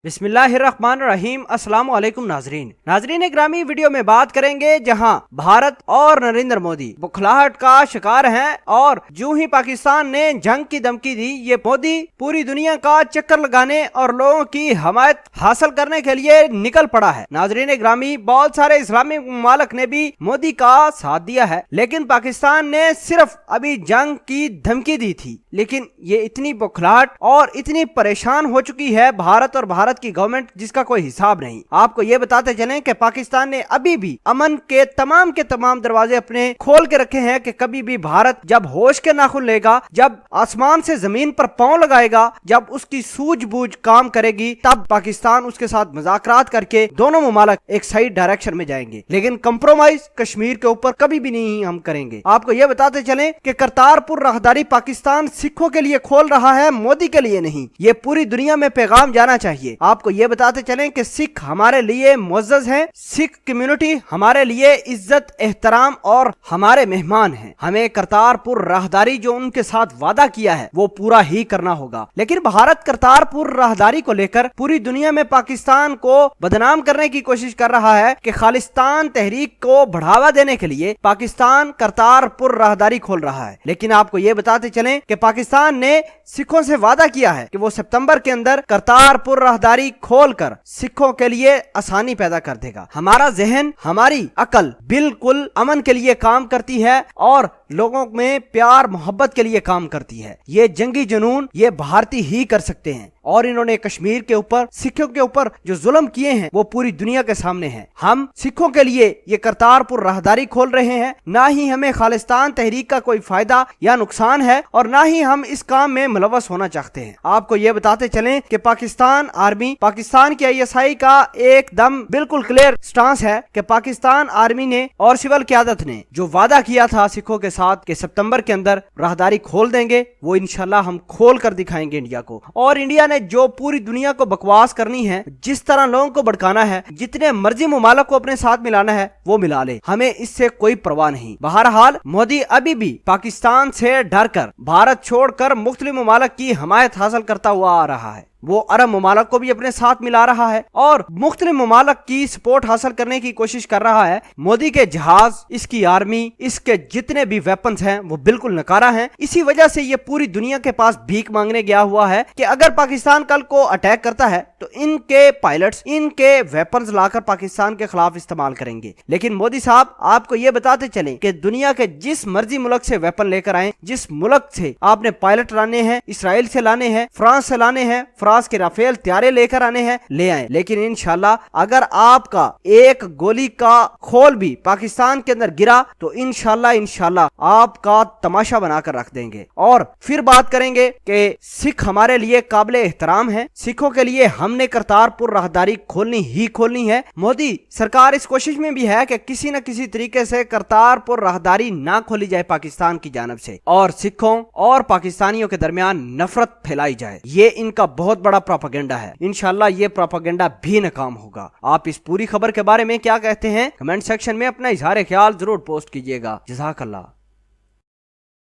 बिस्मिल्लाहिर्रहमानिर्रहीम। अस्सलाम वालेकुम नाजरीन ग्रामी, वीडियो में बात करेंगे जहां भारत और नरेंद्र मोदी बुखलाहट का शिकार हैं और जो ही पाकिस्तान ने जंग की धमकी दी, ये मोदी पूरी दुनिया का चक्कर लगाने और लोगों की हमायत हासिल करने के लिए निकल पड़ा है। नाजरीन ग्रामी, बहुत सारे इस्लामी ममालिक ने भी मोदी का साथ दिया है, लेकिन पाकिस्तान ने सिर्फ अभी जंग की धमकी दी थी। लेकिन ये इतनी बुखलाहट और इतनी परेशान हो चुकी है भारत और भारत की गवर्नमेंट, जिसका कोई हिसाब नहीं। आपको ये बताते चलें कि पाकिस्तान ने अभी भी अमन के तमाम दरवाजे अपने खोल के रखे हैं कि कभी भी भारत जब होश के नाखून लेगा, जब आसमान से जमीन पर पांव लगाएगा, जब उसकी सूझबूझ काम करेगी, तब पाकिस्तान उसके साथ मुज़ाकरात करके दोनों ममालिक एक सही डायरेक्शन में जाएंगे। लेकिन कंप्रोमाइज कश्मीर के ऊपर कभी भी नहीं हम करेंगे। आपको ये बताते चलें कि करतारपुर राहदारी पाकिस्तान सिखों के लिए खोल रहा है, मोदी के लिए नहीं। ये पूरी दुनिया में पैगाम जाना चाहिए। आपको ये बताते चलें कि सिख हमारे लिए मुअज़्ज़ज़ हैं, सिख कम्युनिटी हमारे लिए इज्जत एहतराम और हमारे मेहमान हैं। हमें करतारपुर राहदारी जो उनके साथ वादा किया है वो पूरा ही करना होगा। लेकिन भारत करतारपुर राहदारी को लेकर पूरी दुनिया में पाकिस्तान को बदनाम करने की कोशिश कर रहा है कि खालिस्तान तहरीक को बढ़ावा देने के लिए पाकिस्तान करतारपुर राहदारी खोल रहा है। लेकिन आपको ये बताते चलें कि पाकिस्तान ने सिखों से वादा किया है कि वो सितंबर के अंदर करतारपुर राहदारी खोलकर सिखों के लिए आसानी पैदा कर देगा। हमारा जहन, हमारी अकल बिल्कुल अमन के लिए काम करती है और लोगों में प्यार मोहब्बत के लिए काम करती है। ये जंगी जुनून ये भारतीय ही कर सकते हैं और इन्होंने कश्मीर के ऊपर सिखों के ऊपर जो जुल्म किए हैं वो पूरी दुनिया के सामने है। हम सिखों के लिए ये करतारपुर राहदारी खोल रहे हैं। ना ही हमें खालिस्तान तहरीक का कोई फायदा या नुकसान है और ना ही हम इस काम में मुलव्वस होना चाहते हैं। आपको ये बताते चलें कि पाकिस्तान आर्मी, पाकिस्तान की ISI का एकदम बिल्कुल क्लियर स्टांस है कि पाकिस्तान आर्मी ने और सिविल क़यादत ने जो वादा किया था सिखों के साथ कि सितंबर के अंदर राहदारी खोल देंगे, वो इंशाल्लाह हम खोल कर दिखाएंगे इंडिया को। और इंडिया ने जो पूरी दुनिया को बकवास करनी है, जिस तरह लोगों को भड़काना है, जितने मर्जी ममालिक को अपने साथ मिलाना है वो मिला ले, हमें इससे कोई परवाह नहीं। बहरहाल मोदी अभी भी पाकिस्तान से डरकर भारत छोड़कर मुख्तलिफ ममालिक की हमायत हासिल करता हुआ आ रहा है। वो अरब ममालिक को भी अपने साथ मिला रहा है और मुख्तलिफ ममालिक की सपोर्ट हासिल करने की कोशिश कर रहा है। मोदी के जहाज, इसकी आर्मी, इसके जितने भी वेपन्स हैं वो बिल्कुल नकारा हैं। इसी वजह से ये पूरी दुनिया के पास भीख मांगने गया हुआ है कि अगर पाकिस्तान कल को अटैक करता है तो इनके पायलट्स इनके वेपन्स लाकर पाकिस्तान के खिलाफ इस्तेमाल करेंगे। लेकिन मोदी साहब, आपको ये बताते चले कि दुनिया के जिस मर्जी मुल्क से वेपन लेकर आए, जिस मुल्क से आपने पायलट लाने हैं, इसराइल से लाने हैं, फ्रांस से लाने हैं, फ्रांस के राफेल त्यारे लेकर आने हैं, ले आए। लेकिन इंशाल्लाह अगर आपका एक गोली का खोल भी पाकिस्तान के अंदर गिरा तो इंशाल्लाह आपका तमाशा बनाकर रख देंगे। और फिर बात करेंगे कि सिख हमारे लिए काबिल एहतराम है, सिखों के लिए हमने करतारपुर राहदारी खोलनी ही खोलनी है। मोदी सरकार इस कोशिश में भी है कि किसी न किसी तरीके से करतारपुर राहदारी ना खोली जाए पाकिस्तान की जानब से और सिखों और पाकिस्तानियों के दरमियान नफरत फैलाई जाए। ये इनका बहुत बड़ा प्रोपेगेंडा है। इंशाल्लाह ये प्रोपेगेंडा भी नाकाम होगा। आप इस पूरी खबर के बारे में क्या कहते हैं? कमेंट सेक्शन में अपना इजहार ख्याल जरूर पोस्ट कीजिएगा। जज़ाकल्लाह।